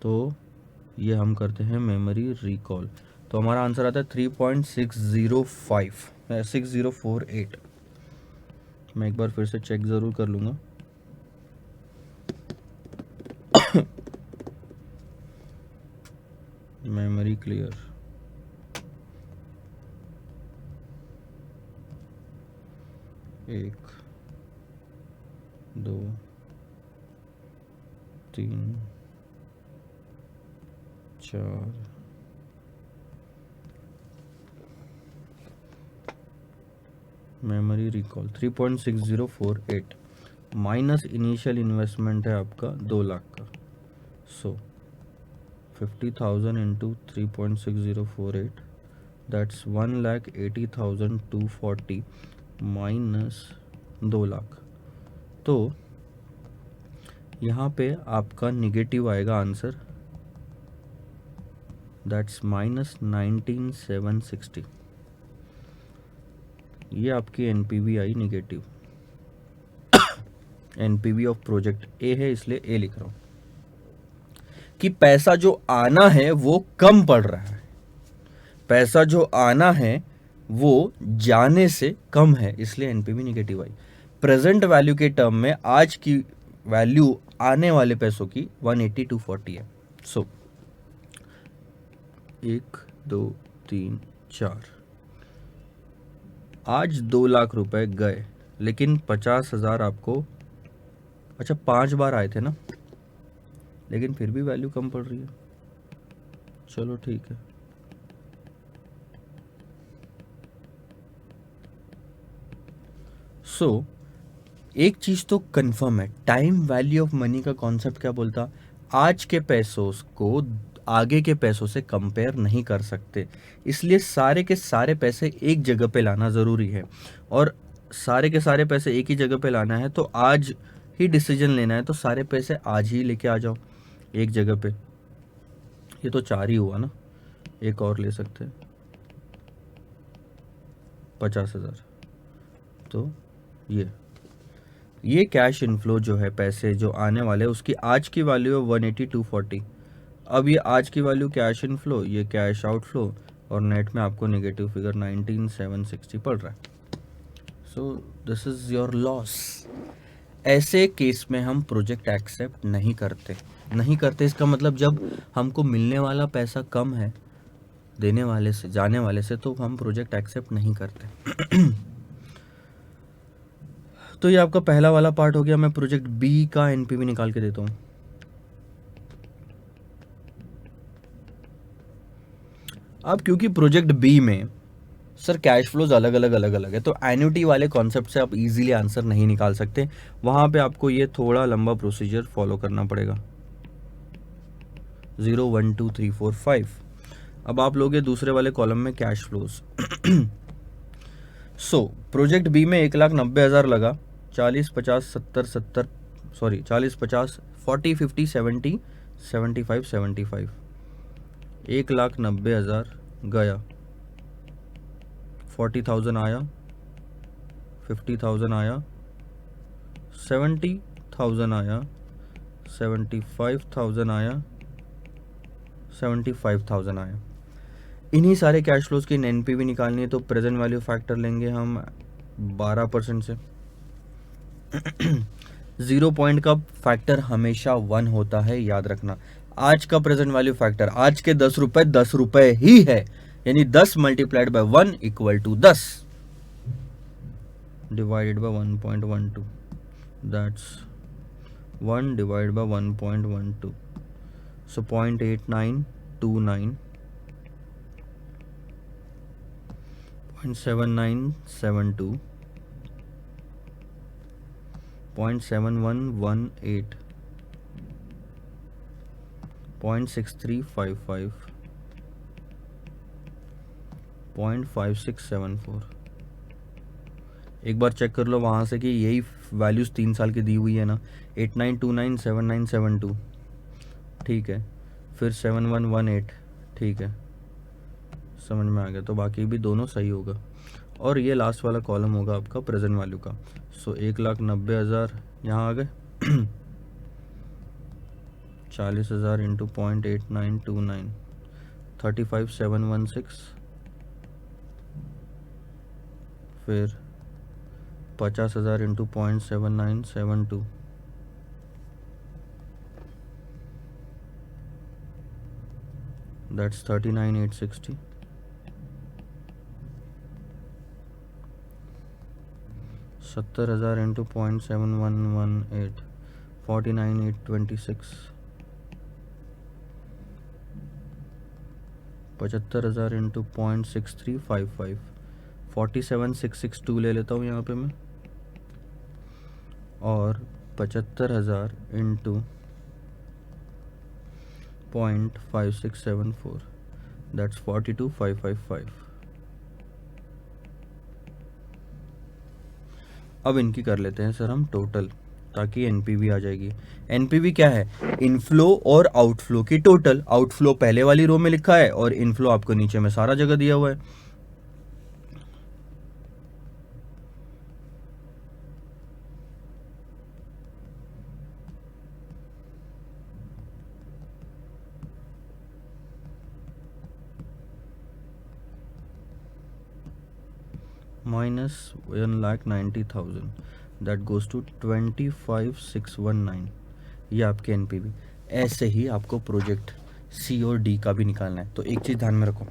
तो ये हम करते हैं मेमोरी रिकॉल, तो हमारा आंसर आता है 3.605 6048। मैं एक बार फिर से चेक ज़रूर कर लूँगा। मेमोरी क्लियर, एक 2 3 4 memory recall 3.6048 minus initial investment है आपका 2 लाख का। सो 50,000 इंटू 3.6048 दैट्स 1,80,240 माइनस 2 लाख। तो यहाँ पे आपका निगेटिव आएगा आंसर, दैट्स माइनस 19,760। ये आपकी NPV I negative. NPV of project A है इसलिए ए लिख रहा हूँ कि पैसा जो आना है वो कम पड़ रहा है, पैसा जो आना है वो जाने से कम है, इसलिए एनपीवी निगेटिव आई। प्रेजेंट वैल्यू के टर्म में आज की वैल्यू आने वाले पैसों की 180-240 है। सो 1 2 3 4 आज 2 लाख रुपए गए, लेकिन 50,000 आपको, अच्छा 5 बार आए थे ना, लेकिन फिर भी वैल्यू कम पड़ रही है। चलो ठीक है, सो एक चीज तो कंफर्म है, टाइम वैल्यू ऑफ मनी का कॉन्सेप्ट क्या बोलता, आज के पैसों को आगे के पैसों से कंपेयर नहीं कर सकते, इसलिए सारे के सारे पैसे एक जगह पे लाना ज़रूरी है। और सारे के सारे पैसे एक ही जगह पे लाना है तो आज ही डिसीजन लेना है, तो सारे पैसे आज ही लेके आ जाओ एक जगह पे। ये तो 4 ही हुआ ना, एक और ले सकते हैं 50,000। तो ये कैश इनफ्लो जो है, पैसे जो आने वाले उसकी आज की वैल्यू है 180-240। अब ये आज की वैल्यू कैश इनफ्लो, ये कैश आउटफ्लो, और नेट में आपको नेगेटिव फिगर 19,760 पड़ रहा है। सो दिस इज योर लॉस। ऐसे केस में हम प्रोजेक्ट एक्सेप्ट नहीं करते। इसका मतलब जब हमको मिलने वाला पैसा कम है देने वाले से, जाने वाले से, तो हम प्रोजेक्ट एक्सेप्ट नहीं करते। तो ये आपका पहला वाला पार्ट हो गया। मैं प्रोजेक्ट बी का एनपीवी निकाल के देता हूँ। अब क्योंकि प्रोजेक्ट बी में सर कैश फ्लोज अलग अलग है, तो एन्युटी वाले कॉन्सेप्ट से आप इजीली आंसर नहीं निकाल सकते, वहाँ पे आपको ये थोड़ा लंबा प्रोसीजर फॉलो करना पड़ेगा। 0 1 2 3 4 5। अब आप लोगे दूसरे वाले कॉलम में cash flows. So project B में 1,90,000 लगा, 40 50 70 70 सॉरी 40 50 40 50 70 75 75, 1,90,000 गया, 40,000 आया, 50,000 आया, 70,000 आया, 75,000 आया, 75,000 आया। इन्हीं सारे कैश फ्लोज की एनपीवी निकालनी है, तो प्रेजेंट वैल्यू फैक्टर लेंगे हम 12% से। 0 पॉइंट का फैक्टर हमेशा 1 होता है, याद रखना। आज का प्रेजेंट वैल्यू फैक्टर, आज के 10 रुपए ही है, यानी 10 multiplied by 1 equal to 10 divided by 1.12, that's 1 divide by 1.12, so 0.8929, 0.7972, 0.7118, 0.6355, 0.5674। एक बार चेक कर लो वहाँ से कि यही वैल्यूज़ 3 साल की दी हुई है ना, 8929 7972, ठीक है, फिर 7118, ठीक है, समझ में आ गया। तो बाकी भी दोनों सही होगा। और ये लास्ट वाला कॉलम होगा आपका प्रेजेंट वैल्यू का। सो 1,90,000 यहाँ आ गए 40,000 इंटू 0.8929 35,716, फिर 50,000 इंटू 0.7972 दैट्स 39,860, 70,000 इंटू 0.7118 49,826, 75,000 इंटू 0.6355 47,662 ले लेता हूँ यहाँ पे मैं, और 75,000 इंटू 0.5674 दैट्स 42,555। अब इनकी कर लेते हैं सर हम टोटल, ताकि एनपीवी आ जाएगी। एनपीवी क्या है? इनफ्लो और आउटफ्लो की टोटल। आउटफ्लो पहले वाली रो में लिखा है और इनफ्लो आपको नीचे में सारा जगह दिया हुआ है। माइनस 1,90,000 दैट गोज टू 25,619, ये आपके एनपीवी। ऐसे ही आपको प्रोजेक्ट सी और डी का भी निकालना है। तो एक चीज़ ध्यान में रखो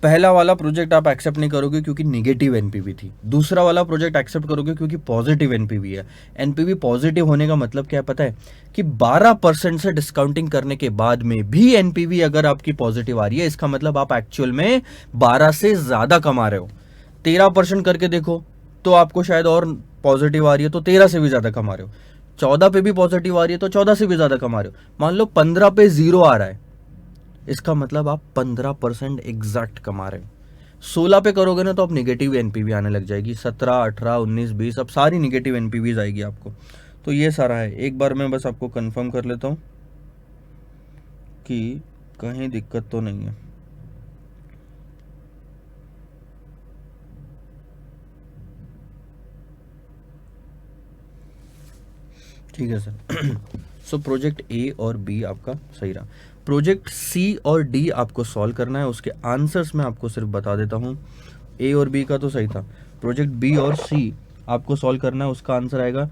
पहला वाला प्रोजेक्ट आप एक्सेप्ट नहीं करोगे क्योंकि निगेटिव एनपीवी थी, दूसरा वाला प्रोजेक्ट एक्सेप्ट करोगे क्योंकि पॉजिटिव एनपीवी है। एनपीवी पॉजिटिव होने का मतलब क्या है पता है? कि 12% से डिस्काउंटिंग करने के बाद में भी एनपीवी अगर आपकी पॉजिटिव आ रही है, इसका मतलब आप एक्चुअल में 12 से ज़्यादा कमा रहे हो। 13% करके देखो तो आपको शायद और पॉजिटिव आ रही है तो 13 से भी ज़्यादा कमा रहे हो। 14 पे भी पॉजिटिव आ रही है तो 14 से भी ज़्यादा कमा रहे हो। मान लो 15 पे 0 आ रहा है, इसका मतलब आप 15% एग्जैक्ट कमा रहे हो। 16 पे करोगे ना तो आप निगेटिव एनपीवी आने लग जाएगी। 17, 18, 19, 20 अब सारी निगेटिव एनपीवीज आएगी आपको। तो ये सारा है। एक बार मैं बस आपको कंफर्म कर लेता हूँ कि कहीं दिक्कत तो नहीं है। ठीक है सर। सो प्रोजेक्ट ए और बी आपका सही रहा। प्रोजेक्ट सी और डी आपको सॉल्व करना है। उसके आंसर्स मैं आपको सिर्फ बता देता हूँ। ए और बी का तो सही था। प्रोजेक्ट बी और सी आपको सॉल्व करना है। उसका आंसर आएगा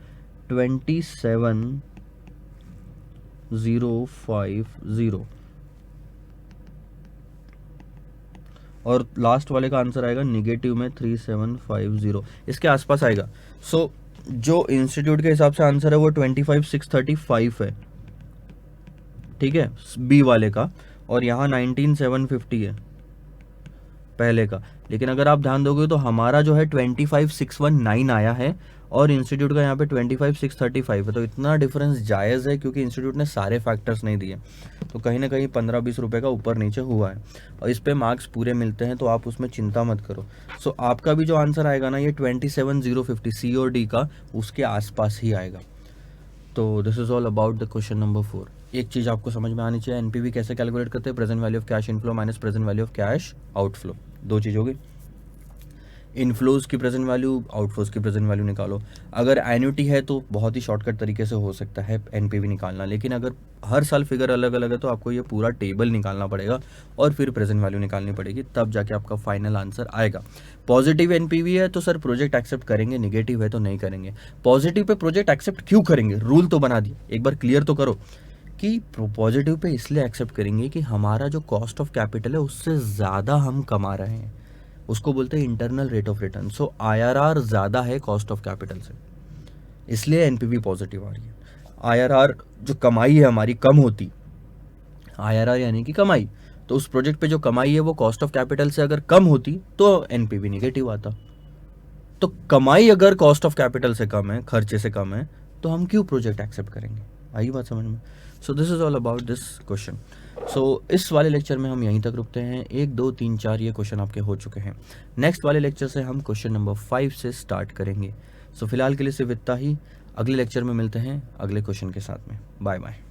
27,050 और लास्ट वाले का आंसर आएगा निगेटिव में 3750, इसके आसपास आएगा। सो जो इंस्टीट्यूट के हिसाब से आंसर है वो 25,635 है, ठीक है, बी वाले का, और यहाँ 19,750 है पहले का। लेकिन अगर आप ध्यान दोगे तो हमारा जो है 25,619 आया है और इंस्टीट्यूट का यहाँ पे 25,635 है। तो इतना डिफरेंस जायज़ है क्योंकि इंस्टीट्यूट ने सारे फैक्टर्स नहीं दिए, तो कहीं ना कहीं 15-20 रुपये का ऊपर नीचे हुआ है और इस पे मार्क्स पूरे मिलते हैं, तो आप उसमें चिंता मत करो। सो आपका भी जो आंसर आएगा ना ये 27,050 सी और डी का उसके आसपास ही आएगा। तो this is all about the question number 4। एक चीज़ आपको समझ में आनी चाहिए, एनपीवी कैसे कैलकुलेट करते हैं? Present value of cash inflow minus present value of cash outflow. दो चीज़ होगी, इनफ्लोज की प्रेजेंट वैल्यू, आउटफ्लोज की प्रेजेंट वैल्यू निकालो। अगर एन्युटी है तो बहुत ही शॉर्टकट तरीके से हो सकता है एनपीवी निकालना, लेकिन अगर हर साल फिगर अलग अलग है तो आपको ये पूरा टेबल निकालना पड़ेगा और फिर प्रेजेंट वैल्यू निकालनी पड़ेगी, तब जाके आपका फाइनल आंसर आएगा। पॉजिटिव एनपीवी है तो सर प्रोजेक्ट एक्सेप्ट करेंगे, निगेटिव है तो नहीं करेंगे। पॉजिटिव पे प्रोजेक्ट एक्सेप्ट क्यों करेंगे? रूल तो बना दिए, एक बार क्लियर तो करो कि पॉजिटिव पे इसलिए एक्सेप्ट करेंगे कि हमारा जो कॉस्ट ऑफ कैपिटल है उससे ज़्यादा हम कमा रहे हैं, उसको बोलते हैं internal rate of return. So IRR ज़्यादा है कॉस्ट ऑफ कैपिटल से, इसलिए एनपीवी पॉजिटिव आ रही है। आईआरआर जो कमाई है हमारी कम होती, आईआरआर यानी कि कमाई, तो उस प्रोजेक्ट पे जो कमाई है वो कॉस्ट ऑफ कैपिटल से अगर कम होती तो एनपीवी नेगेटिव आता। तो कमाई अगर कॉस्ट ऑफ कैपिटल से कम है, खर्चे से कम है, तो हम क्यों प्रोजेक्ट एक्सेप्ट करेंगे? आई बात समझ में? So this is all about this question. So इस वाले लेक्चर में हम यहीं तक रुकते हैं। 1, 2, 3, 4 ये क्वेश्चन आपके हो चुके हैं। नेक्स्ट वाले लेक्चर से हम क्वेश्चन नंबर 5 से स्टार्ट करेंगे। सो फिलहाल के लिए सिर्फ इतना ही। अगले लेक्चर में मिलते हैं अगले क्वेश्चन के साथ में। Bye bye.